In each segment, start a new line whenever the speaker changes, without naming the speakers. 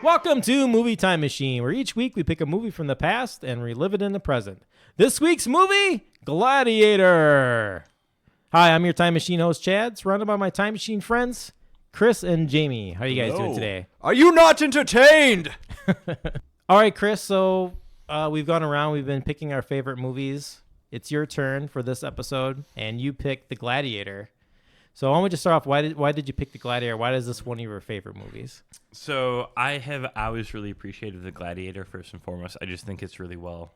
Welcome to Movie Time Machine, where each week we pick a movie from the past and relive it in the present. This week's movie, Gladiator. Hi, I'm your Time Machine host, Chad, surrounded by my Time Machine friends, Chris and Jamie. How are you guys doing today?
Are you not entertained?
All right, Chris, so we've gone around. We've been picking our favorite movies. It's your turn for this episode, and you picked The Gladiator. So why don't we just start off, why did you pick The Gladiator? Why is this one of your favorite movies?
So I have always really appreciated The Gladiator, first and foremost. I just think it's really well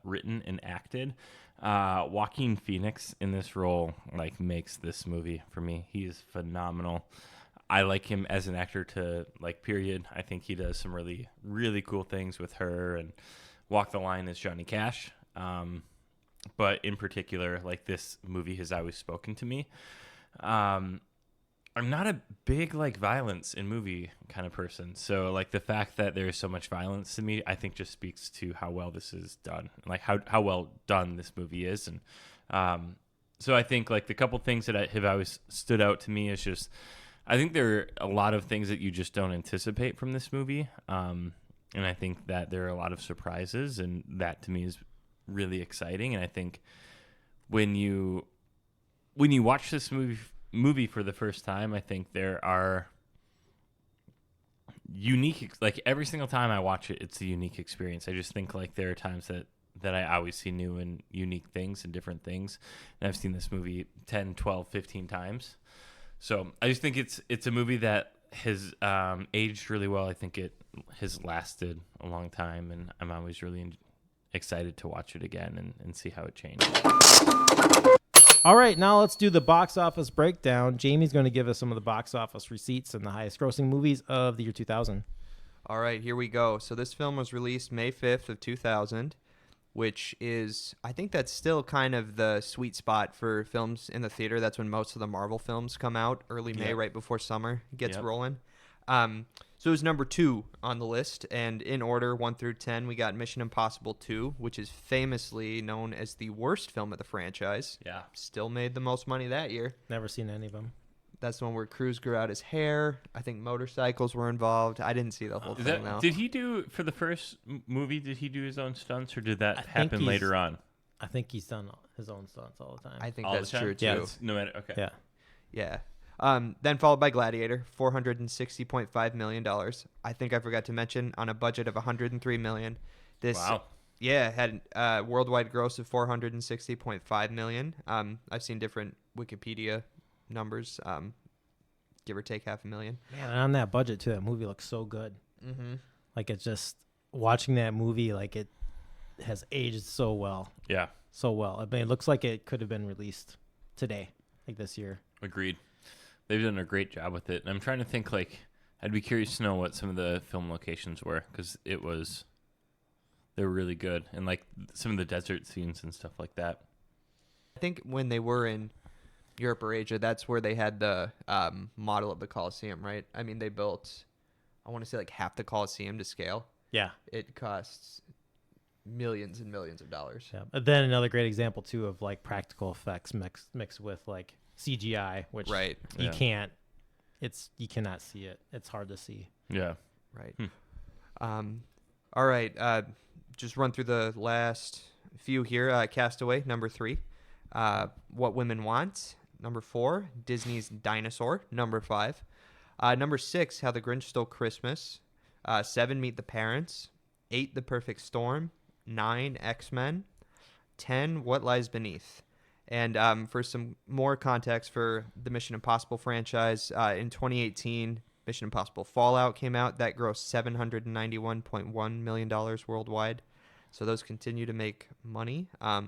written and acted. Joaquin Phoenix in this role makes this movie for me. He is phenomenal. I like him as an actor period. I think he does some really, really cool things with her and Walk the Line as Johnny Cash. But in particular, this movie has always spoken to me. I'm not a big violence in movie kind of person, so the fact that there's so much violence to me, I think just speaks to how well this is done, and how well done this movie is. And so I think the couple things that have always stood out to me is just I think there are a lot of things that you just don't anticipate from this movie, and I think that there are a lot of surprises, and that to me is really exciting. And I think when you watch this movie for the first time, I think there are unique, every single time I watch it, it's a unique experience. I just think there are times that I always see new and unique things and different things. And I've seen this movie 10, 12, 15 times. So I just think it's a movie that has aged really well. I think it has lasted a long time, and I'm always really excited to watch it again and see how it changed.
All right, now let's do the box office breakdown. Jamie's going to give us some of the box office receipts and the highest grossing movies of the year 2000.
All right, here we go. So this film was released May 5th of 2000, which is, I think that's still kind of the sweet spot for films in the theater. That's when most of the Marvel films come out, early May, right before summer gets rolling. So it was number 2 on the list, and in order, 1 through 10, we got Mission Impossible 2, which is famously known as the worst film of the franchise.
Yeah.
Still made the most money that year.
Never seen any of them.
That's the one where Cruise grew out his hair. I think motorcycles were involved. I didn't see the whole thing, though.
Did he do, for the first movie, did he do his own stunts, or did that happen later on?
I think he's done his own stunts all the time.
I think
all
that's true, too.
Yeah, no matter, okay.
Yeah.
Yeah. Then followed by Gladiator, $460.5 million. I think I forgot to mention, on a budget of $103 million.
Wow.
Yeah, had a worldwide gross of $460.5 million. I've seen different Wikipedia numbers, give or take $500,000.
Man, and on that budget, too, that movie looks so good.
Mm-hmm.
It's just, watching that movie, it has aged so well.
Yeah.
So well. I mean, it looks like it could have been released today, this year.
Agreed. They've done a great job with it. And I'm trying to think, I'd be curious to know what some of the film locations were, because they were really good. And, some of the desert scenes and stuff like that.
I think when they were in Europe or Asia, that's where they had the model of the Colosseum, right? I mean, they built, I want to say, half the Colosseum to scale.
Yeah.
It costs millions and millions of dollars.
Yeah. But then another great example, too, of, practical effects mixed with, CGI, which you can't, you cannot see it. It's hard to see.
Yeah.
Right. All right. Just run through the last few here. Castaway, number 3. What Women Want, number 4. Disney's Dinosaur, number 5. Number 6, How the Grinch Stole Christmas. 7, Meet the Parents. 8, The Perfect Storm. 9, X-Men. 10, What Lies Beneath. And for some more context for the Mission Impossible franchise, in 2018, Mission Impossible Fallout came out. That grossed $791.1 million worldwide. So those continue to make money. But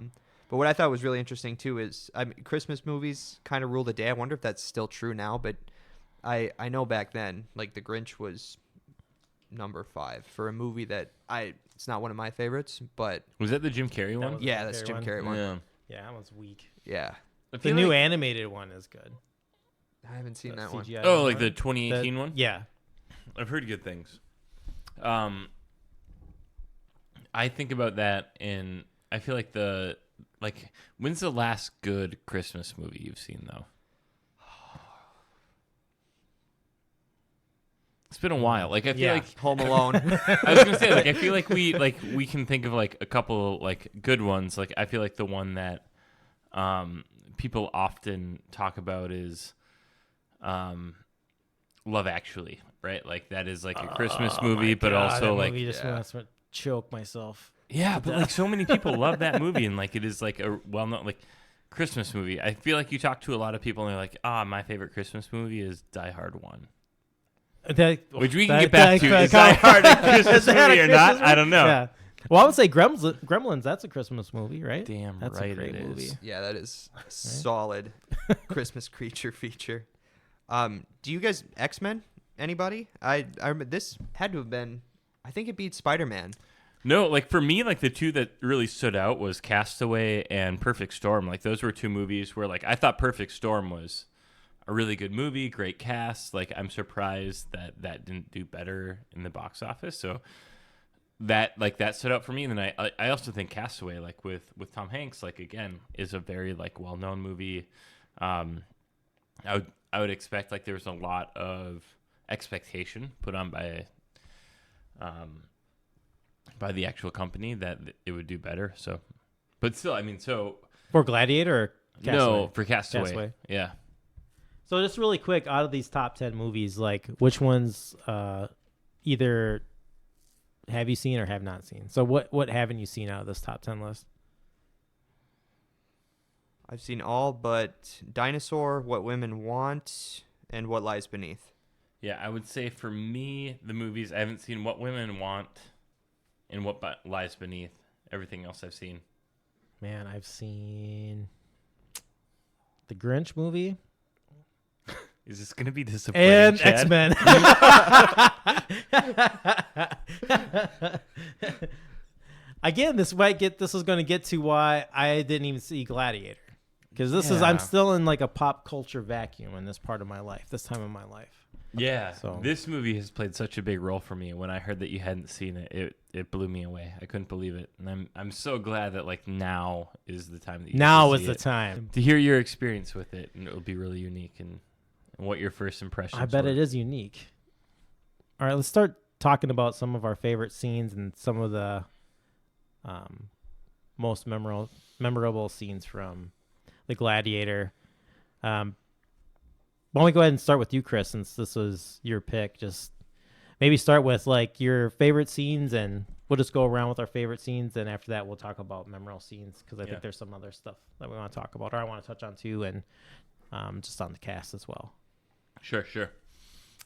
what I thought was really interesting, too, is Christmas movies kind of rule the day. I wonder if that's still true now. But I know back then, The Grinch was number 5 for a movie that it's not one of my favorites. But
Was that the Jim Carrey one?
Yeah, that's Jim Carrey one.
Yeah.
Yeah, that one's weak.
Yeah.
The new animated one is good.
I haven't seen that one.
CGI
Oh,
one.
the 2018 one?
Yeah.
I've heard good things. I think about that, and I feel when's the last good Christmas movie you've seen, though? It's been a while. Like I feel like
Home Alone.
I was gonna say like I feel like we can think of like a couple like good ones. Like I feel like the one that people often talk about is Love Actually, right? Like that is like a Christmas movie, but also like
just wants to choke myself.
yeah, but like so many people love that movie, and like it is like a well-known like Christmas movie. I feel like you talk to a lot of people, and they're like, my favorite Christmas movie is Die Hard 1. Which we can get back to. Is Die Hard a Christmas movie or not? I don't know.
Yeah. Well, I would say Gremlins. That's a Christmas movie, right?
Damn
that's
right
a great
it
movie.
is.
Yeah, that is solid Christmas creature feature. Do you guys X-Men? Anybody? I remember this had to have been. I think it beat Spider-Man.
No, like for me, like the two that really stood out was Castaway and Perfect Storm. Like those were two movies where like I thought Perfect Storm was a really good movie, great cast. Like I'm surprised that didn't do better in the box office. So that stood out for me. And then I also think Castaway, like with Tom Hanks, like again, is a very like well-known movie. I would expect like there's a lot of expectation put on by the actual company that it would do better. So, but still, I mean, so
for Gladiator or Castaway?
No, for Castaway. Yeah.
So just really quick, out of these top 10 movies, like which ones either have you seen or have not seen? So what haven't you seen out of this top 10 list?
I've seen all but Dinosaur, What Women Want, and What Lies Beneath.
Yeah, I would say for me, the movies, I haven't seen What Women Want and What Lies Beneath. Everything else I've seen.
Man, I've seen the Grinch movie.
Is this going to be disappointing,
And
Chad?
X-Men. Again, this is going to get to why I didn't even see Gladiator. Because I'm still in like a pop culture vacuum in this part of my life, this time of my life.
Yeah,
So
this movie has played such a big role for me. When I heard that you hadn't seen it, it blew me away. I couldn't believe it, and I'm so glad that like now is the time that you
now
get to
is
see
the
it.
time.
To hear your experience with it, and it'll be really unique, and what your first impressions.
I bet
were.
it is unique. All right, let's start talking about some of our favorite scenes and some of the most memorable scenes from the Gladiator. Why don't we go ahead and start with you, Chris, since this was your pick? Just maybe start with like your favorite scenes, and we'll just go around with our favorite scenes, and after that we'll talk about memorable scenes, because I think there's some other stuff that we want to talk about, or I want to touch on too, and just on the cast as well.
Sure.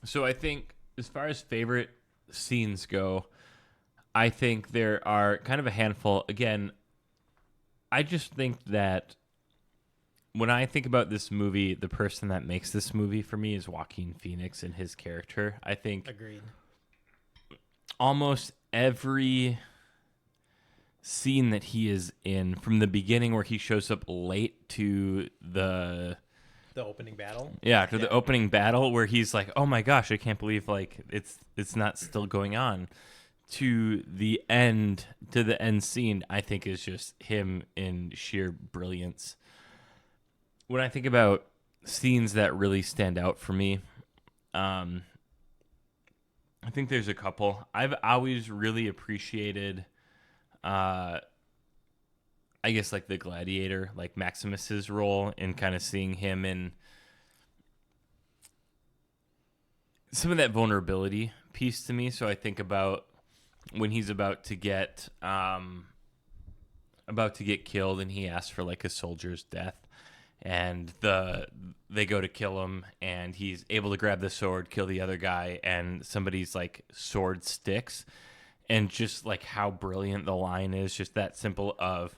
So I think as far as favorite scenes go, I think there are kind of a handful. Again, I just think that when I think about this movie, the person that makes this movie for me is Joaquin Phoenix and his character. I think
Agreed.
Almost every scene that he is in, from the beginning where he shows up late to the
opening battle.
Yeah, to the opening battle where he's like, "Oh my gosh, I can't believe like it's not still going on." To the end scene, I think is just him in sheer brilliance. When I think about scenes that really stand out for me, I think there's a couple. I've always really appreciated, I guess, like the Gladiator, like Maximus's role, and kind of seeing him in some of that vulnerability piece to me. So I think about when he's about to get killed, and he asks for like a soldier's death, and they go to kill him, and he's able to grab the sword, kill the other guy, and somebody's like sword sticks, and just like how brilliant the line is, just that simple of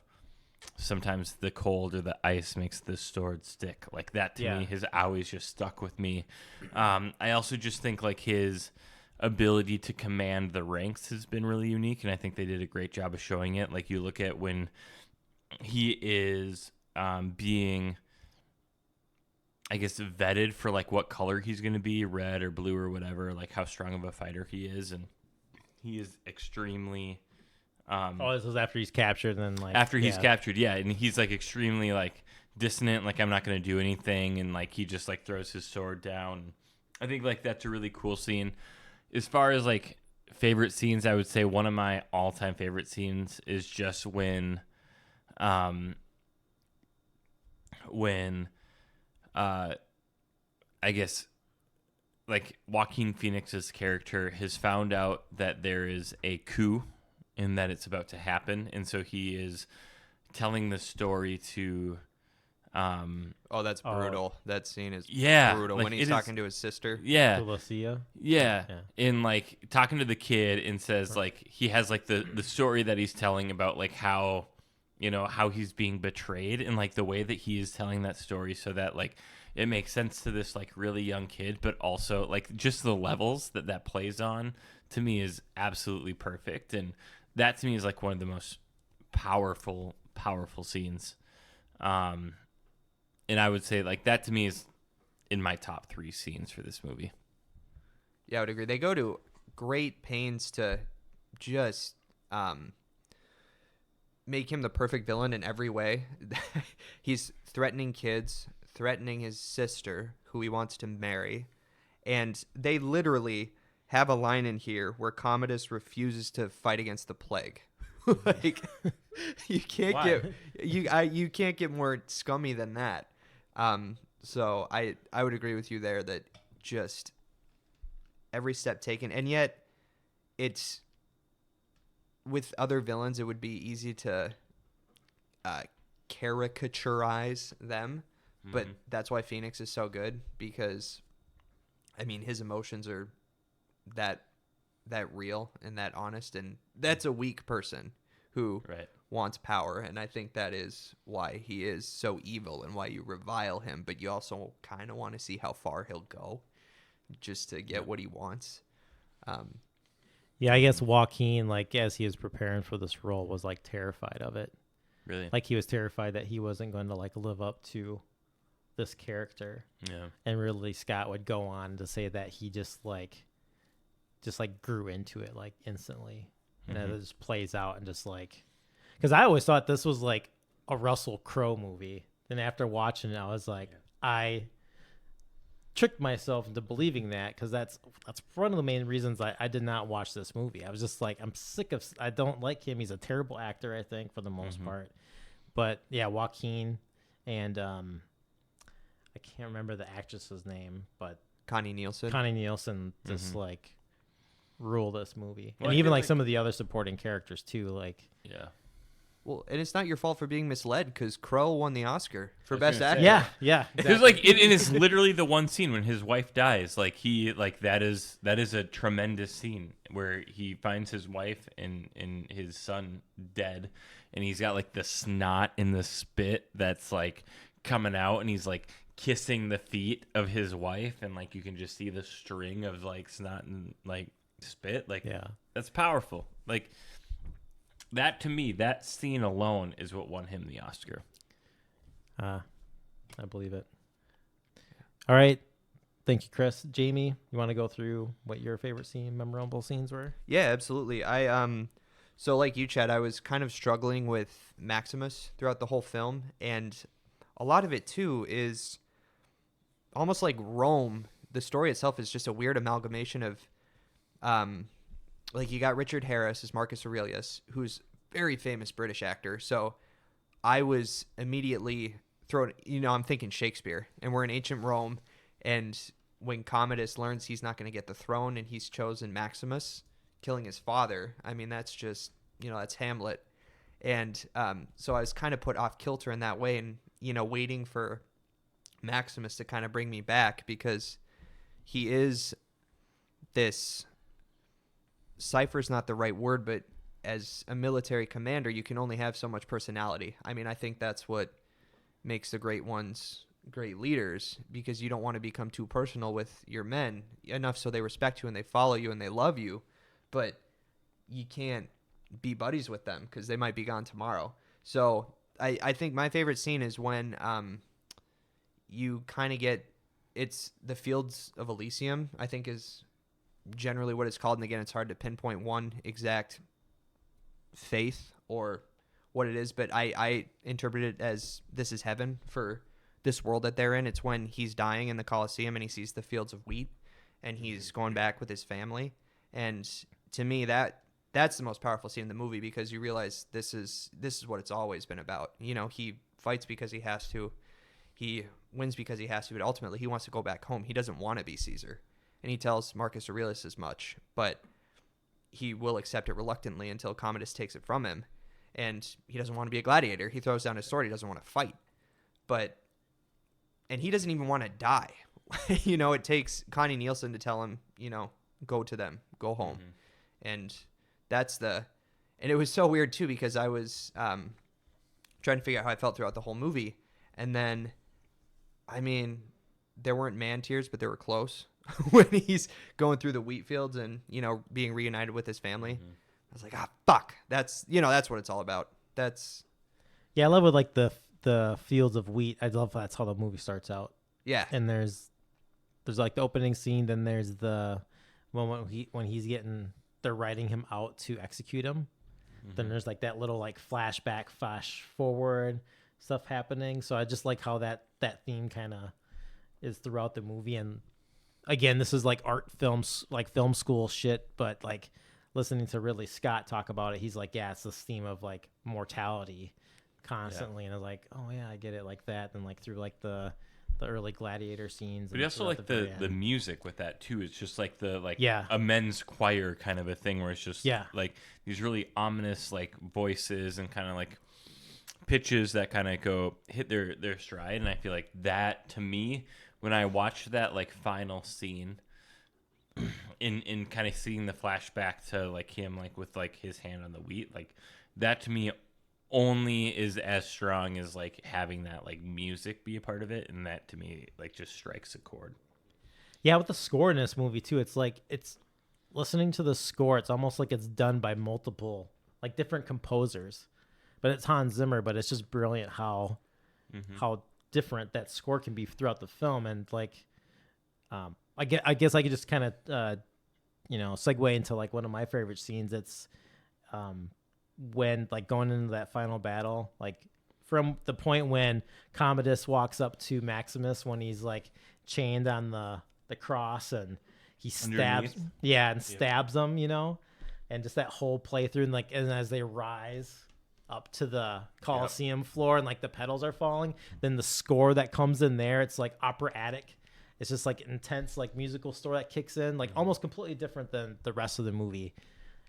sometimes the cold or the ice makes the sword stick. Like that to me has always just stuck with me. I also just think like his ability to command the ranks has been really unique, and I think they did a great job of showing it. Like you look at when he is being, I guess, vetted for like what color he's going to be, red or blue or whatever, like how strong of a fighter he is, and he is extremely
this is after he's captured, and then like
after he's captured, and he's like extremely like dissonant, like I'm not going to do anything, and like he just like throws his sword down. I think like that's a really cool scene. as far as like favorite scenes, I would say one of my all-time favorite scenes is just when I guess like Joaquin Phoenix's character has found out that there is a coup and that it's about to happen, and so he is telling the story to
Oh, that's brutal. That scene is
yeah,
brutal
like,
when he's talking to his sister.
yeah,
Lucia.
yeah,
Yeah.
and like talking to the kid and says like he has like the story that he's telling about like how how he's being betrayed, and like the way that he is telling that story so that like it makes sense to this like really young kid, but also like just the levels that plays on to me is absolutely perfect, and that to me is like one of the most powerful scenes. And I would say like that to me is in my top 3 scenes for this movie.
Yeah, I would agree. They go to great pains to just make him the perfect villain in every way. He's threatening kids, threatening his sister, who he wants to marry. And they literally have a line in here where Commodus refuses to fight against the plague. Like you can't
Why?
you can't get more scummy than that. So I would agree with you there that just every step taken, and yet it's with other villains it would be easy to caricaturize them, but that's why Phoenix is so good, because I mean his emotions are that real and that honest, and that's a weak person who wants power, and I think that is why he is so evil and why you revile him, but you also kind of want to see how far he'll go just to get what he wants.
Yeah, I guess Joaquin, like as he was preparing for this role, was like terrified of it.
Really?
Like he was terrified that he wasn't going to like live up to this character.
Yeah.
And Ridley Scott would go on to say that he just grew into it like instantly, and it just plays out, and just like, because I always thought this was like a Russell Crowe movie. Then after watching it, I was like, I tricked myself into believing that, because that's one of the main reasons I did not watch this movie. I was just like, I'm sick of, I don't like him. He's a terrible actor, I think, for the most part. But yeah, Joaquin and I can't remember the actress's name, but
Connie Nielsen
just like rule this movie.
Well,
And
I
even
feel
like
like-
some of the other supporting characters too, like
Yeah.
Well, and it's not your fault for being misled, because Crow won the Oscar for
I was
Best
gonna
Actor.
say.
yeah
It was like it is literally the one scene when his wife dies. Like he like that is a tremendous scene where he finds his wife and his son dead, and he's got like the snot and the spit that's like coming out, and he's like kissing the feet of his wife, and like you can just see the string of like snot and like spit. Like that's powerful. Like that, to me, that scene alone is what won him the Oscar.
I believe it. All right. Thank you, Chris. Jamie, you want to go through what your favorite memorable scenes were?
Yeah, absolutely. So like you, Chad, I was kind of struggling with Maximus throughout the whole film, and a lot of it too is almost like Rome. The story itself is just a weird amalgamation of, like you got Richard Harris as Marcus Aurelius, who's a very famous British actor. So I was immediately thrown, I'm thinking Shakespeare, and we're in ancient Rome, and when Commodus learns he's not going to get the throne and he's chosen Maximus, killing his father, I mean, that's just, that's Hamlet. And so I was kind of put off kilter in that way, and, waiting for Maximus to kind of bring me back, because he is this, cipher's not the right word, but as a military commander, you can only have so much personality. I mean, I think that's what makes the great ones great leaders, because you don't want to become too personal with your men, enough so they respect you and they follow you and they love you, but you can't be buddies with them because they might be gone tomorrow. So I think my favorite scene is when you kind of get, it's the Fields of Elysium, I think is generally what it's called. And again, it's hard to pinpoint one exact faith or what it is, but I interpret it as this is heaven for this world that they're in. It's when he's dying in the Colosseum and he sees the fields of wheat, and he's going back with his family. And to me, that's the most powerful scene in the movie, because you realize this is what it's always been about. He fights because he has to. He wins because he has to, but ultimately he wants to go back home. He doesn't want to be Caesar. And he tells Marcus Aurelius as much, but he will accept it reluctantly until Commodus takes it from him. And he doesn't want to be a gladiator. He throws down his sword. He doesn't want to fight. And he doesn't even want to die. It takes Connie Nielsen to tell him, go to them, go home. And and it was so weird too, because I was trying to figure out how I felt throughout the whole movie. And then, there weren't man tears, but they were close when he's going through the wheat fields and, being reunited with his family. I was like, fuck. That's what it's all about.
Yeah, I love with like the fields of wheat. I love that's how the movie starts out.
Yeah.
And there's like the opening scene, then there's the moment when they're riding him out to execute him. Then there's like that little like flashback, flash forward stuff happening. So I just like how that theme kind of is throughout the movie. And again, this is like art films, like film school shit, but like listening to Ridley Scott talk about it, he's like, yeah, it's this theme of like mortality constantly. And I was like, oh yeah, I get it like that. And like through like the early Gladiator scenes.
But you also like the music with that too. It's just like a men's choir kind of a thing where it's just like these really ominous like voices and kind of like pitches that kind of go hit their stride. And I feel like that, to me, when I watched that like final scene in kind of seeing the flashback to like him like with like his hand on the wheat, like that to me only is as strong as like having that like music be a part of it. And that to me like just strikes a chord.
Yeah, with the score in this movie too, it's like it's listening to the score, it's almost like it's done by multiple like different composers. But it's Hans Zimmer, but it's just brilliant how different that score can be throughout the film. And like I guess I could just kind of segue into like one of my favorite scenes. It's when like going into that final battle, like from the point when Commodus walks up to Maximus when he's like chained on the cross and he stabs stabs him, and just that whole playthrough and as they rise up to the Colosseum floor and like the petals are falling, then the score that comes in there, it's like operatic. It's just like intense like musical score that kicks in, like almost completely different than the rest of the movie.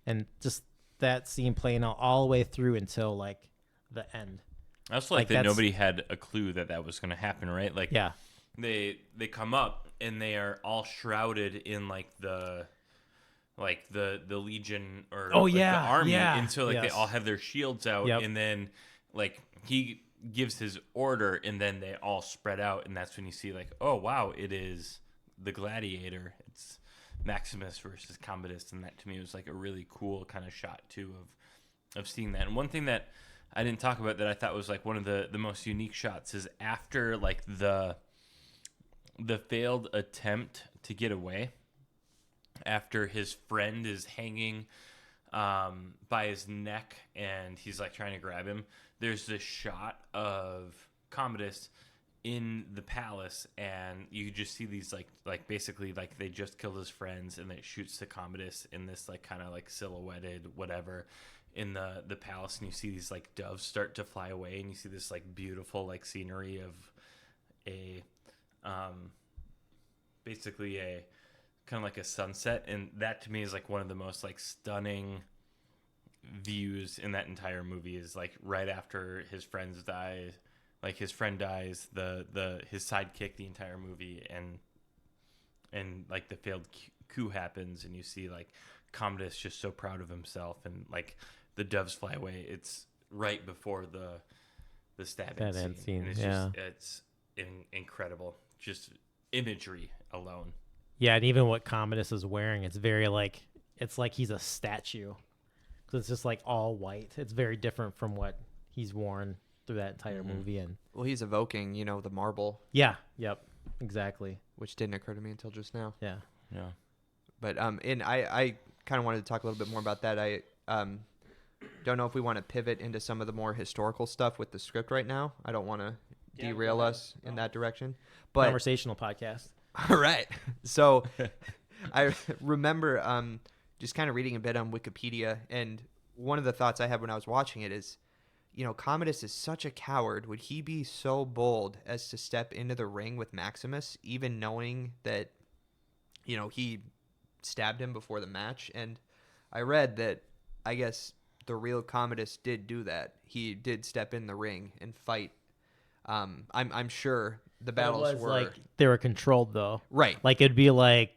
And just that scene playing out all the way through until like the end.
I also like that nobody had a clue that was going to happen, right? Like they come up and they are all shrouded in like the legion or the army, and so like they all have their shields out, and then like he gives his order, and then they all spread out, and that's when you see like, oh wow, it is the Gladiator. It's Maximus versus Commodus, and that to me was like a really cool kind of shot too of seeing that. And one thing that I didn't talk about that I thought was like one of the most unique shots is after like the failed attempt to get away, after his friend is hanging by his neck and he's like trying to grab him, there's this shot of Commodus in the palace, and you just see these like basically like they just killed his friends, and it shoots to Commodus in this like kind of like silhouetted whatever in the palace, and you see these like doves start to fly away, and you see this like beautiful like scenery of a basically a kind of like a sunset, and that to me is like one of the most like stunning views in that entire movie. Is like right after his friends die, like his friend dies, his sidekick the entire movie, and like the failed coup happens, and you see like Commodus just so proud of himself, and like the doves fly away. It's right before the stabbing scene. And it's just it's incredible, just imagery alone.
Yeah, and even what Commodus is wearing, it's very like it's like he's a statue, because it's just like all white. It's very different from what he's worn through that entire movie. And
well, he's evoking the marble.
Yep, exactly.
Which didn't occur to me until just now.
Yeah.
But and I kind of wanted to talk a little bit more about that. I don't know if we want to pivot into some of the more historical stuff with the script right now. I don't want to derail us in that direction. But
conversational podcast.
All right. So I remember just kind of reading a bit on Wikipedia, and one of the thoughts I had when I was watching it is, Commodus is such a coward. Would he be so bold as to step into the ring with Maximus, even knowing that, he stabbed him before the match? And I read that, I guess, the real Commodus did do that. He did step in the ring and fight. I'm sure the battles were
like they were controlled though.
right.
Like it'd be like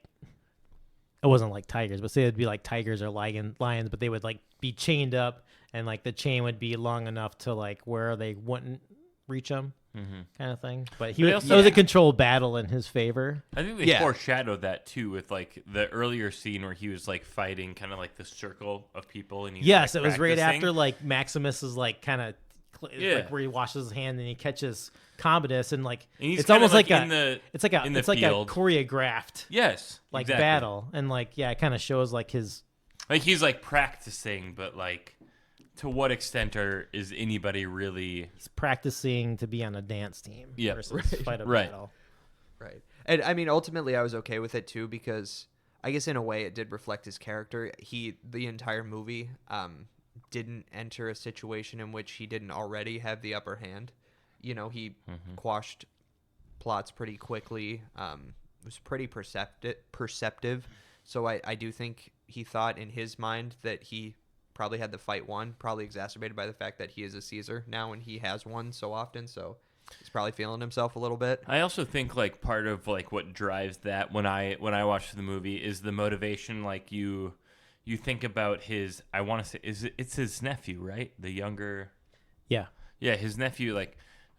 it wasn't like tigers, but say it'd be like tigers or lions, but they would like be chained up, and like the chain would be long enough to like where they wouldn't reach him, kind of thing. But
But
it was a controlled battle in his favor.
I think they foreshadowed that too with like the earlier scene where he was like fighting kind of like the circle of people, and
Yes,
like,
it was right
practicing.
after like Maximus is like kind of like where he washes his hand and he catches Commodus, and like
And he's
it's
kinda,
almost like
in
a
the
it's like a
in the
it's like a
field.
choreographed
Yes,
like
exactly.
battle, and like it kind of shows like his
Like he's like practicing, but like to what extent is anybody really?
he's practicing to be on a dance team
Yep.
versus fight a
Right.
battle.
Right. And I mean, ultimately, I was okay with it too, because I guess in a way it did reflect his character. The entire movie, didn't enter a situation in which he didn't already have the upper hand. He quashed plots pretty quickly. Was pretty perceptive. So I do think he thought in his mind that he probably had the fight won, probably exacerbated by the fact that he is a Caesar now and he has won so often. So he's probably feeling himself a little bit.
I also think like part of like what drives that when I watch the movie is the motivation. Like you think about his. I want to say it's his nephew, right? The younger.
Yeah.
Yeah, his nephew. Like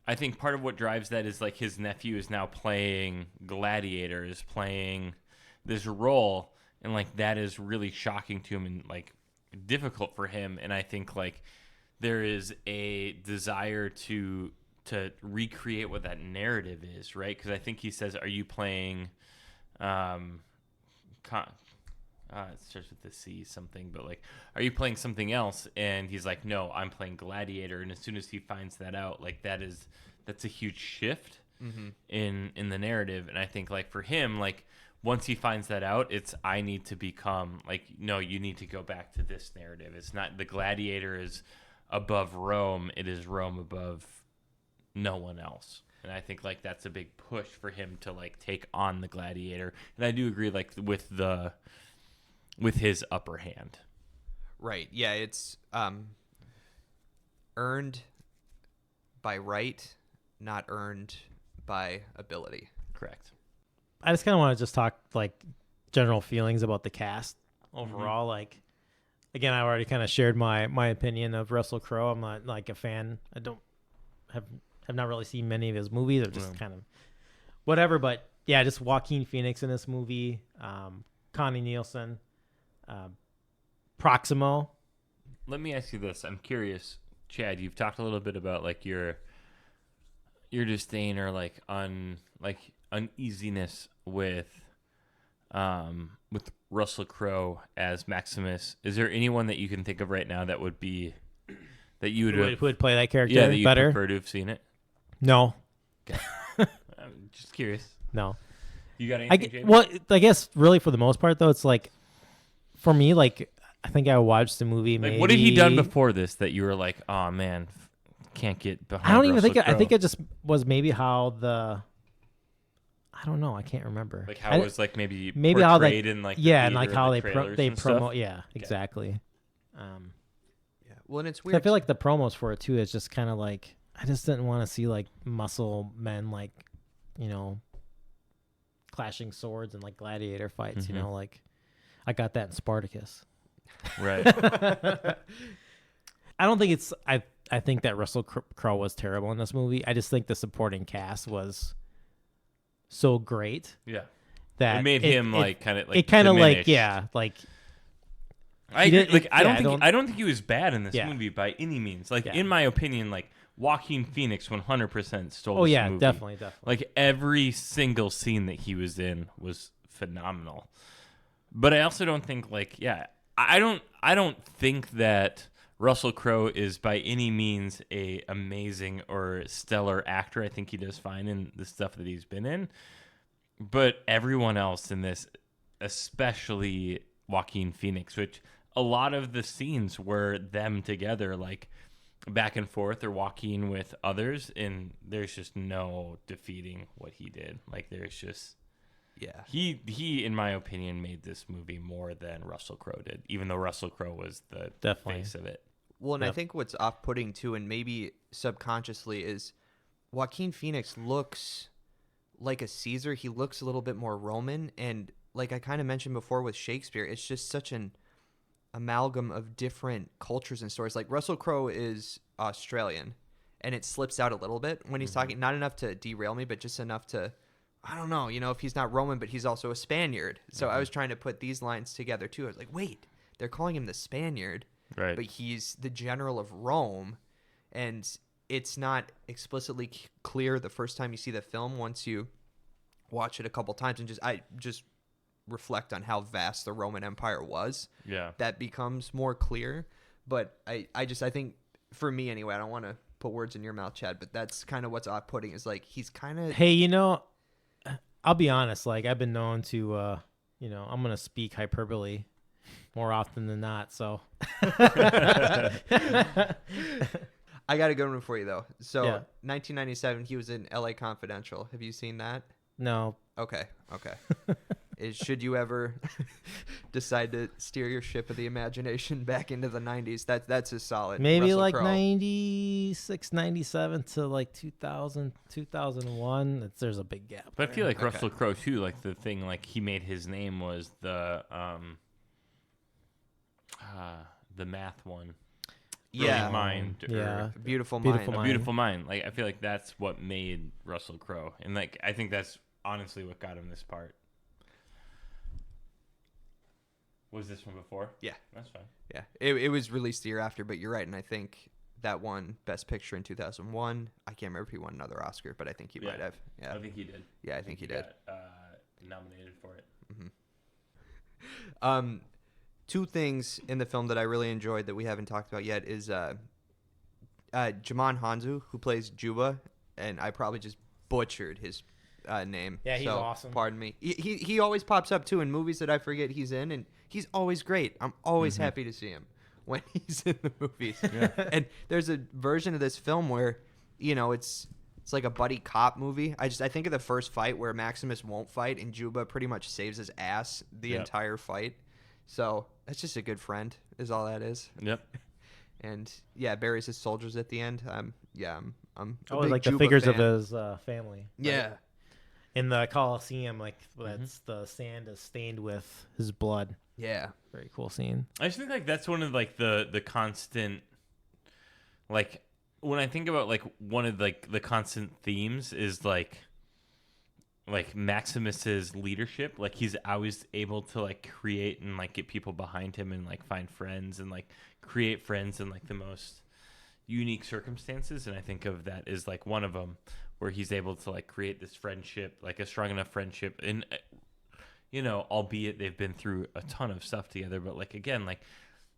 I think part of what drives that is like his nephew is now playing Gladiator, is playing this role, and like that is really shocking to him and like difficult for him. And I think like there is a desire to recreate what that narrative is, right? Because I think he says, "Are you playing?" It starts with the C something, but like, "Are you playing something else?" And he's like, "No, I'm playing Gladiator." And as soon as he finds that out, like that's a huge shift in the narrative. And I think like for him, like once he finds that out, it's I need to become like, no, you need to go back to this narrative. It's not the Gladiator is above Rome; it is Rome above no one else. And I think like that's a big push for him to like take on the Gladiator. And I do agree like with his upper hand.
Right. Yeah, it's earned by right, not earned by ability.
Correct.
I just kind of want to just talk like general feelings about the cast overall. Like, again, I already kind of shared my opinion of Russell Crowe. I'm not like a fan. I don't have not really seen many of his movies. I've just kind of whatever. But yeah, just Joaquin Phoenix in this movie, Connie Nielsen, Proximo.
Let me ask you this. I'm curious, Chad, you've talked a little bit about like your disdain or like uneasiness with Russell Crowe as Maximus. Is there anyone that you can think of right now that would be that you
Who would play that character
that you
better?
prefer to have seen it?
No,
I'm just curious.
no.
You got anything, Jamie?
Well, I guess really for the most part though, it's like for me, like I think I watched the movie.
Like,
maybe,
what had he done before this that you were like, oh man, can't get behind?
I don't even
Russell
think. I
Crowe?
think it just was maybe how the. I don't know. I can't remember.
Like how it was like maybe
how they
portrayed in like the
yeah, and
theater
like how
the
they
trailers
they
and stuff?
promote. Yeah, exactly.
Yeah. Well, and it's
'Cause
weird.
I feel like the promos for it too is just kind of like I just didn't want to see like muscle men like clashing swords and like gladiator fights. Like I got that in Spartacus.
Right.
I don't think it's. I think that Russell Crowe was terrible in this movie. I just think the supporting cast was so great
Yeah.
that
It made him like kind of like
it kind of like
diminished.
like
I
he
agree.
did-
Like
I
I don't think he was bad in this
Yeah.
movie by any means. Like
Yeah.
in my opinion, like Joaquin Phoenix 100% stole
oh
this
yeah,
movie.
definitely.
Like every single scene that he was in was phenomenal. But I also don't think I don't think that Russell Crowe is by any means a amazing or stellar actor. I think he does fine in the stuff that he's been in. But everyone else in this especially Joaquin Phoenix, which a lot of the scenes were them together, like back and forth, or Joaquin with others, and there's just no defeating what he did. Like there's just he in my opinion made this movie more than Russell Crowe did, even though Russell Crowe was the
Definitely.
face of it.
Well, and I think what's off-putting too, and maybe subconsciously, is Joaquin Phoenix looks like a Caesar. He looks a little bit more Roman, and like I kind of mentioned before with Shakespeare, it's just such an amalgam of different cultures and stories. Like Russell Crowe is Australian, and it slips out a little bit when he's talking, not enough to derail me, but just enough to, I don't know, if he's not Roman, but he's also a Spaniard. So I was trying to put these lines together too. I was like, wait, they're calling him the Spaniard,
Right.
but he's the general of Rome, and it's not explicitly clear the first time you see the film. Once you watch it a couple times and just reflect on how vast the Roman Empire was, that becomes more clear. But I think for me anyway, I don't want to put words in your mouth, Chad, but that's kind of what's off-putting, is like he's kind of,
Hey, I'll be honest, like I've been known to I'm gonna speak hyperbole more often than not, so
I got a good one for you though. So
Yeah.
1997, he was in LA Confidential. Have you seen that?
no.
Okay. Should you ever decide to steer your ship of the imagination back into the 90s, that's a solid.
Maybe
Russell
like
Crowe.
96, 97 to like 2000, 2001. There's a big gap.
But I feel like
Okay.
Russell Crowe too. Like the thing, like he made his name was the math one.
Yeah.
Brilliant Mind.
Yeah.
Beautiful
Beautiful
Mind.
A
Mind.
Beautiful Mind. Like I feel like that's what made Russell Crowe, and like I think that's honestly what got him this part. Was this one before?
Yeah.
That's fine.
Yeah. It was released the year after, but you're right, and I think that won Best Picture in 2001. I can't remember if he won another Oscar, but I think he might have. Yeah.
I think he did.
Yeah, I think he did.
Got, nominated for it.
Two things in the film that I really enjoyed that we haven't talked about yet is Jamon Hanzu, who plays Juba, and I probably just butchered his name.
Yeah, he's
so,
awesome.
Pardon me. He always pops up too in movies that I forget he's in, and he's always great. I'm always happy to see him when he's in the movies. And there's a version of this film where, it's like a buddy cop movie. I think of the first fight where Maximus won't fight and Juba pretty much saves his ass the entire fight. So that's just a good friend, is all that is.
Yep.
And buries his soldiers at the end. I'm a
I always
big
like the
Juba
figures
fan.
of his family.
Yeah.
In the Coliseum, like that's the sand is stained with his blood.
Yeah.
Very cool scene.
I just think like that's one of like the constant, like when I think about like one of like the constant themes is like Maximus's leadership. Like he's always able to like create and like get people behind him and like find friends and like create friends in like the most unique circumstances. And I think of that as like one of them, where he's able to like create this friendship, like a strong enough friendship, and albeit they've been through a ton of stuff together, but like again, like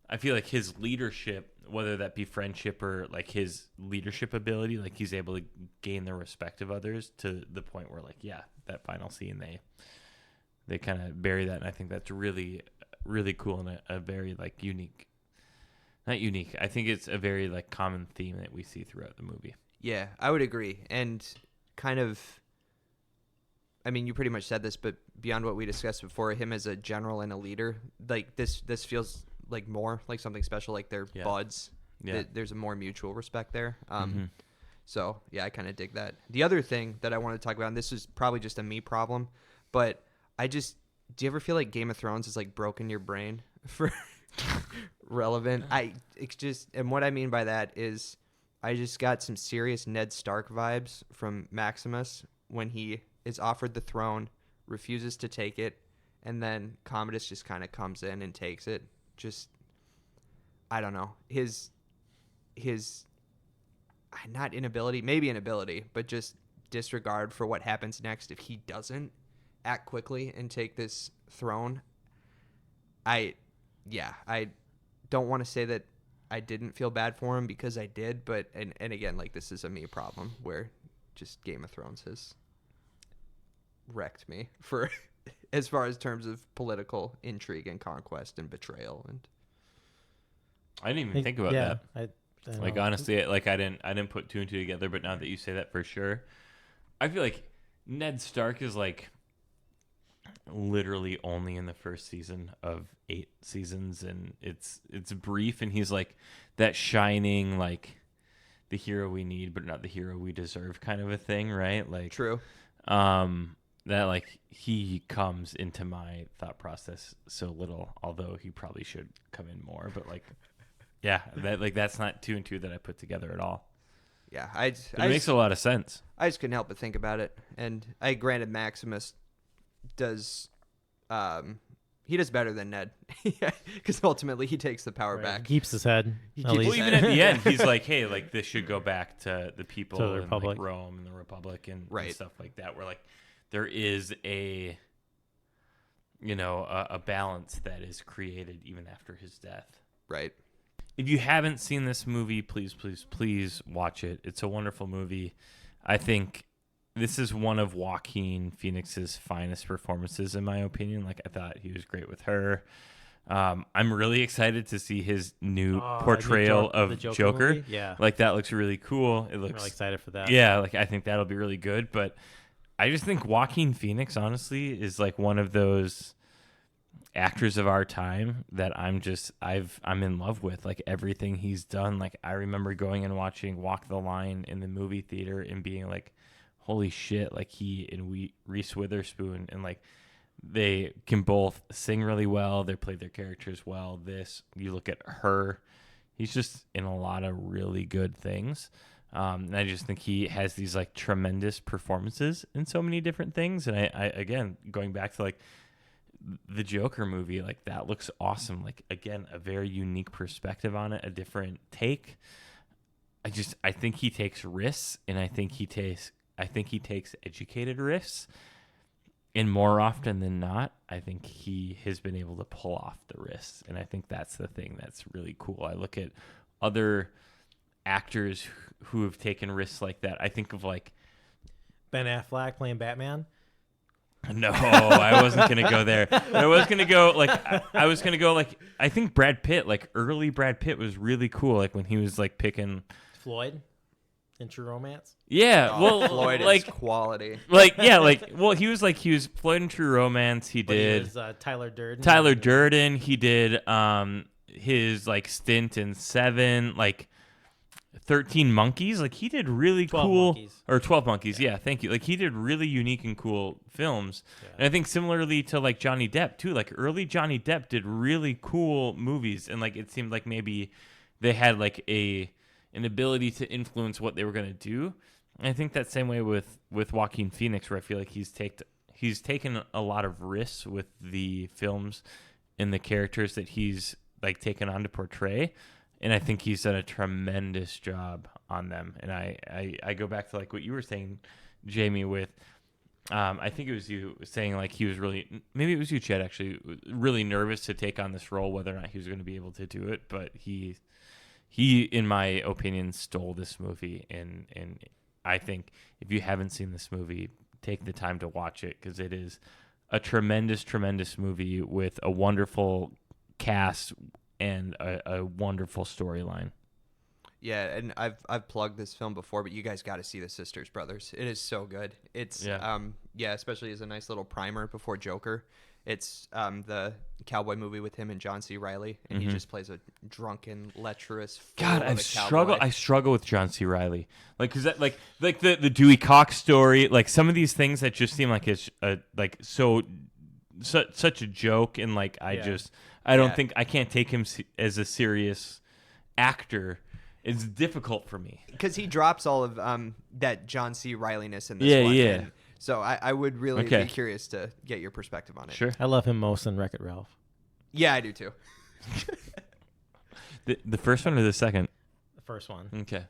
I feel like his leadership, whether that be friendship or like his leadership ability, like he's able to gain the respect of others to the point where like that final scene they kind of bury that, and I think that's really really cool and a very like unique. Not unique. I think it's a very like common theme that we see throughout the movie.
Yeah, I would agree. And kind of, I mean, you pretty much said this, but beyond what we discussed before, him as a general and a leader, like this feels like more like something special, like they're buds.
Yeah.
There's a more mutual respect there. So, yeah, I kind of dig that. The other thing that I want to talk about, and this is probably just a me problem, but do you ever feel like Game of Thrones has like broken your brain for relevant? And what I mean by that is I just got some serious Ned Stark vibes from Maximus when he is offered the throne, refuses to take it, and then Commodus just kind of comes in and takes it. Just, I don't know. His not inability, maybe inability, but just disregard for what happens next if he doesn't act quickly and take this throne. I don't want to say that I didn't feel bad for him, because I did, but and again, like this is a me problem where just Game of Thrones has wrecked me for as far as terms of political intrigue and conquest and betrayal. And
I didn't even think about that.
I
Like
know.
honestly, like I didn't put two and two together, but now that you say that for sure, I feel like Ned Stark is like literally only in the first season of 8 seasons, and it's brief, and he's like that shining, like the hero we need but not the hero we deserve kind of a thing, right? Like
true.
that like he comes into my thought process so little, although he probably should come in more, but like yeah, that like that's not 2 and 2 that I put together at all.
Yeah,
But it makes a lot of sense.
I just couldn't help but think about it. And granted, Maximus does he does better than Ned, because ultimately he takes the power
Right.
back.
Keeps his head.
He
at
keeps
least.
Well, even at the end, he's like, "Hey, like this should go back to the people
To the
in
Republic.
like Rome and the Republic and
Right.
stuff like that." Where like there is a, you know, a balance that is created even after his death.
Right.
If you haven't seen this movie, please, please, please watch it. It's a wonderful movie. I think this is one of Joaquin Phoenix's finest performances, in my opinion. Like I thought he was great with her. I'm really excited to see his new portrayal
the
of Joker.
movie? Yeah.
Like that looks really cool. It
I'm
looks
really excited for that.
yeah, like I think that'll be really good. But I just think Joaquin Phoenix, honestly, is like one of those actors of our time that I'm in love with. Like everything he's done. Like I remember going and watching Walk the Line in the movie theater and being like, holy shit, like he and Reese Witherspoon, and like they can both sing really well. They play their characters well. You look at her, he's just in a lot of really good things. And I just think he has these like tremendous performances in so many different things. And I again, going back to like the Joker movie, like that looks awesome. Like again, a very unique perspective on it, a different take. I think he takes risks, and I think he takes educated risks. And more often than not, I think he has been able to pull off the risks. And I think that's the thing that's really cool. I look at other actors who have taken risks like that. I think of like
Ben Affleck playing Batman.
no, I wasn't gonna go there. I was gonna go like I think Brad Pitt, like early Brad Pitt was really cool. Like when he was like picking
Floyd in True Romance.
yeah, well,
Floyd
like
is quality.
like yeah, like well, he was Floyd in True Romance. He
But
did
He was, Tyler Durden.
Tyler Durden. He did his like stint in Seven, like 13 Monkeys. Like he did really
12
cool
Monkeys.
or 12 Monkeys. Yeah, thank you. Like he did really unique and cool films.
Yeah.
And I think similarly to like Johnny Depp too. Like early Johnny Depp did really cool movies, and like it seemed like maybe they had like an ability to influence what they were gonna do. And I think that same way with Joaquin Phoenix, where I feel like he's taken a lot of risks with the films and the characters that he's like taken on to portray. And I think he's done a tremendous job on them. And I go back to like what you were saying, Jamie, with I think it was you saying like he was really, maybe it was you, Chad, actually, really nervous to take on this role, whether or not he was going to be able to do it. But he in my opinion, stole this movie. And I think if you haven't seen this movie, take the time to watch it, because it is a tremendous, tremendous movie with a wonderful cast and a wonderful storyline.
Yeah, and I've plugged this film before, but you guys got to see The Sisters Brothers. It is so good. It's especially as a nice little primer before Joker. It's the cowboy movie with him and John C. Reilly, and he just plays a drunken, lecherous fool
God,
of a cowboy.
I struggle with John C. Reilly, like because that like the Dewey Cox story, like some of these things that just seem like it's such a joke, and like I don't think I can't take him as a serious actor. It's difficult for me
because he drops all of that John C. Reilly-ness in this
Yeah,
one.
yeah.
And so I would really be curious to get your perspective on it.
Sure.
I love him most in Wreck-It Ralph.
Yeah, I do too.
The first one or the second?
The first one.
Okay.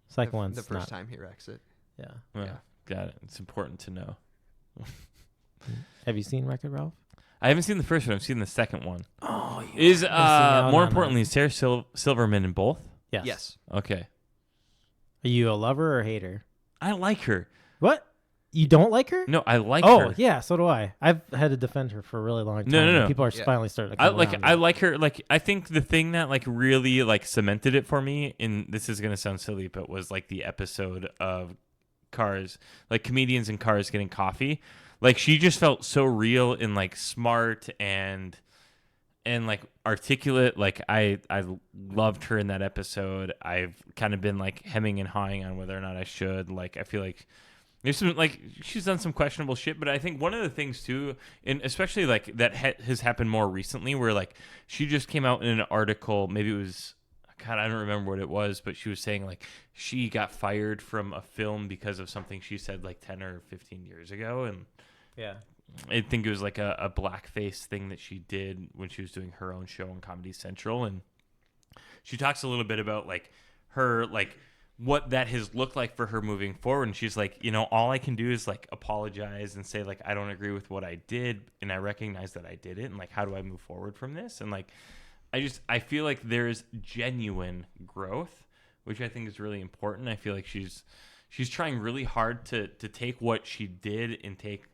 Second one's
the first
not.
time he wrecks it.
Yeah.
Well,
Yeah.
Got it. It's important to know.
Have you seen Wreck-It Ralph?
I haven't seen the first one. I've seen the second one.
Oh,
Is
out
more
on
importantly, is Sarah Silverman in both?
Yes.
Yes.
Okay.
Are you a lover or hater?
I like her.
What? You don't like her?
No, I like
Oh,
her.
yeah, so do I. I've had to defend her for a really long time.
No.
People are
Yeah.
finally starting to
I
come around.
I like her. Like, I think the thing that like really like cemented it for me, and this is gonna sound silly, but was like the episode of Cars, like comedians in cars getting coffee. Like, she just felt so real and like smart and like articulate. Like, I loved her in that episode. I've kind of been like hemming and hawing on whether or not I should. Like, I feel like there's some like she's done some questionable shit, but I think one of the things too, and especially like that has happened more recently, where like she just came out in an article. Maybe it was, God, I don't remember what it was, but she was saying like she got fired from a film because of something she said like 10 or 15 years ago, and
Yeah.
I think it was like a blackface thing that she did when she was doing her own show on Comedy Central, and she talks a little bit about like her like what that has looked like for her moving forward. And she's like, you know, all I can do is like apologize and say like I don't agree with what I did, and I recognize that I did it, and like how do I move forward from this? And like I feel like there's genuine growth, which I think is really important. I feel like she's trying really hard to take what she did and take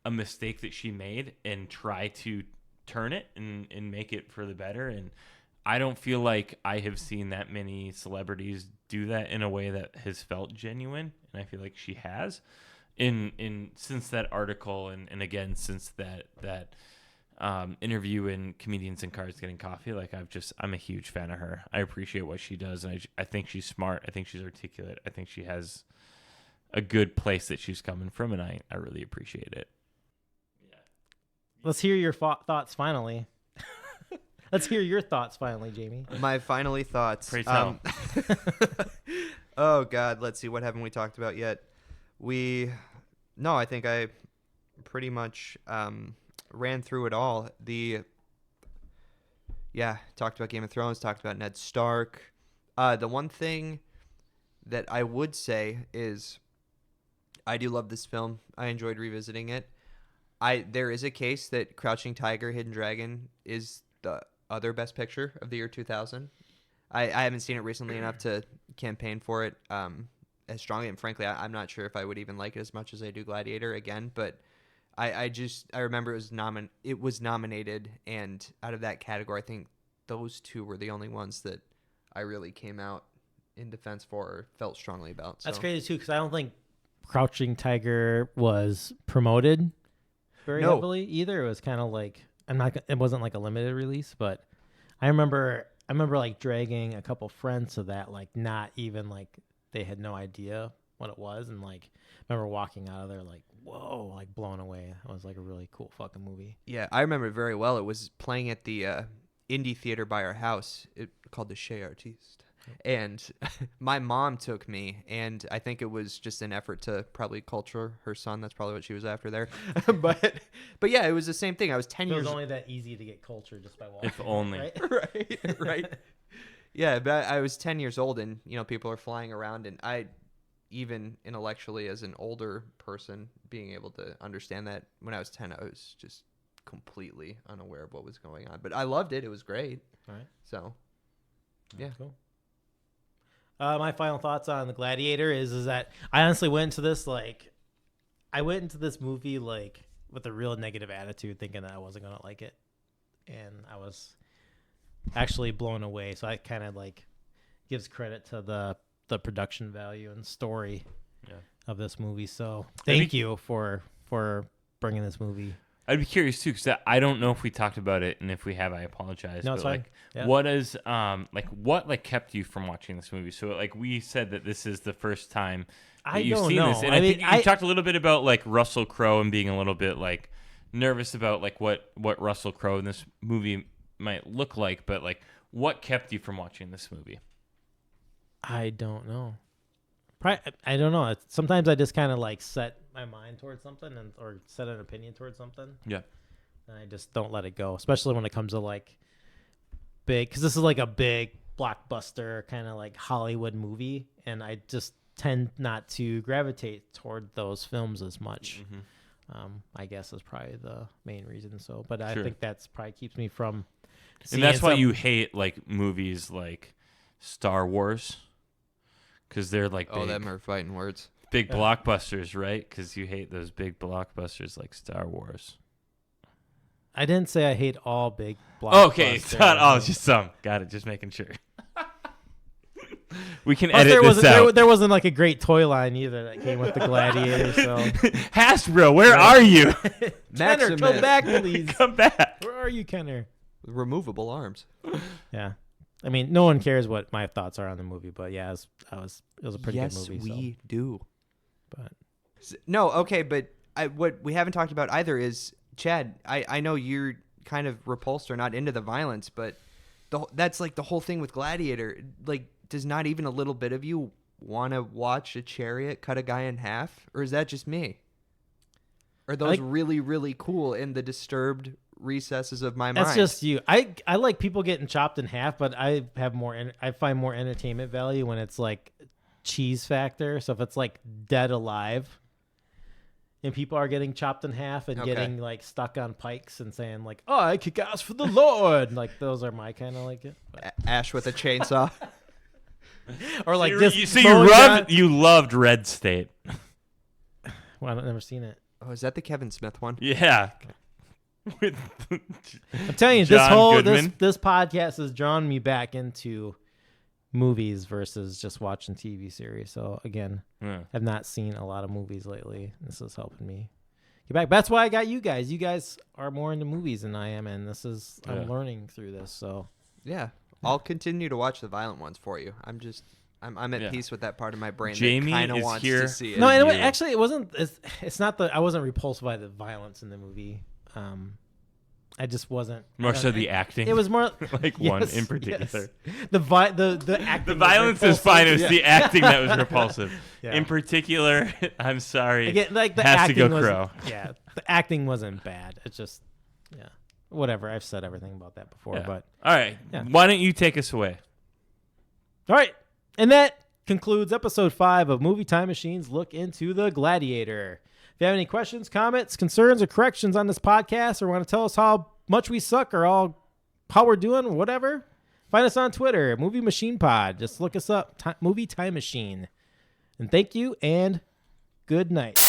a mistake that she made and try to turn it and make it for the better. And I don't feel like I have seen that many celebrities do that in a way that has felt genuine, and I feel like she has in since that article, and again since that interview in Comedians in Cars Getting Coffee. Like, I'm a huge fan of her. I appreciate what she does, and I think she's smart. I think she's articulate. I think she has a good place that she's coming from, and I really appreciate it.
Let's hear your thoughts finally. Let's hear your thoughts finally, Jamie.
My finally thoughts.
Pray tell.
Oh God, let's see. What haven't we talked about yet? I think I pretty much ran through it all. Talked about Game of Thrones, talked about Ned Stark. The one thing that I would say is I do love this film. I enjoyed revisiting it. There is a case that Crouching Tiger, Hidden Dragon is the other best picture of the year 2000. I haven't seen it recently enough to campaign for it as strongly, and frankly, I'm not sure if I would even like it as much as I do Gladiator again. But I remember it was nominated, and out of that category, I think those two were the only ones that I really came out in defense for or felt strongly about. So.
That's crazy too, because I don't think Crouching Tiger was promoted very heavily either. It was kind of like it wasn't like a limited release, but I remember like dragging a couple friends to that, like not even like they had no idea what it was, and like I remember walking out of there like, whoa, like blown away. It was like a really cool fucking movie.
Yeah, I remember it very well. It was playing at the indie theater by our house, called the Chez Artiste. And my mom took me, and I think it was just an effort to probably culture her son. That's probably what she was after there. but yeah, it was the same thing. I was 10
It
years
was only that easy to get culture just by walking.
If only.
Right?
right. Yeah, but I was 10 years old, and people are flying around, and I, even intellectually as an older person, being able to understand that when I was 10, I was just completely unaware of what was going on. But I loved it. It was great.
All right.
So, yeah.
Cool. My final thoughts on the Gladiator is that I honestly went into this movie like with a real negative attitude, thinking that I wasn't gonna like it, and I was actually blown away. So I kind of like gives credit to the production value and story of this movie. So thank you for bringing this movie.
I'd be curious too, because I don't know if we talked about it, and if we have, I apologize.
No, it's fine. Yeah.
What is what kept you from watching this movie? So like we said that this is the first time that you've seen this, and I think you talked a little bit about like Russell Crowe and being a little bit like nervous about like what Russell Crowe in this movie might look like, but like what kept you from watching this movie?
I don't know. I don't know. Sometimes I just kind of like set my mind towards something or set an opinion towards something.
Yeah.
And I just don't let it go, especially when it comes to like big, because this is like a big blockbuster kind of like Hollywood movie, and I just tend not to gravitate toward those films as much.
Mm-hmm.
I guess is probably the main reason. So, but I
Sure.
think that's probably keeps me from.
And that's why you hate like movies like Star Wars, because they're like
Oh,
big.
them are fighting words.
Big blockbusters, right? Because you hate those big blockbusters like Star Wars.
I didn't say I hate all big blockbusters.
Okay, it's not all, just some. Got it. Just making sure. We can
Plus,
edit this out.
There wasn't like a great toy line either that came with the Gladiator. So
Hasbro, where are you?
Kenner, come back, please.
Come back.
Where are you, Kenner?
Removable arms.
Yeah, I mean, no one cares what my thoughts are on the movie, but yeah, it was a pretty good movie.
Yes, we do.
But
no, okay, but what we haven't talked about either is Chad. I know you're kind of repulsed or not into the violence, but that's like the whole thing with Gladiator. Like, does not even a little bit of you want to watch a chariot cut a guy in half, or is that just me? Are those really, really cool in the disturbed recesses of my mind?
that's just you. I like people getting chopped in half, but I find more entertainment value when it's like cheese factor. So if it's like Dead Alive and people are getting chopped in half and getting like stuck on pikes and saying like, "Oh, I kick ass for the Lord," like those are my kind of like it.
Ash with a chainsaw.
Or like
you loved Red State.
Well, I've never seen it.
Oh, is that the Kevin Smith one?
Yeah.
I'm telling you, this podcast has drawn me back into movies versus just watching TV series. So again, I've not seen a lot of movies lately. This is helping me get back. That's why I got you guys. You guys are more into movies than I am, and I'm learning through this. So
yeah. I'll continue to watch the violent ones for you. I'm at peace with that part of my brain
Jamie
that kind of
is
wants
here.
to see it.
No, and actually, it wasn't. It's not I wasn't repulsed by the violence in the movie. I just wasn't.
More so the acting.
It was more
like one in particular.
Yes. The acting.
The violence is fine. It was the acting that was repulsive.
Yeah.
In particular, I'm sorry.
Again, like the
has
acting
to go
was,
Crow.
Yeah, the acting wasn't bad. It's just, whatever. I've said everything about that before.
Yeah.
But
all right, why don't you take us away?
All right, and that concludes episode 5 of Movie Time Machine's Look into the Gladiator. If you have any questions, comments, concerns, or corrections on this podcast, or want to tell us how much we suck or how we're doing, whatever, find us on Twitter, Movie Machine Pod. Just look us up, Movie Time Machine. And thank you, and good night.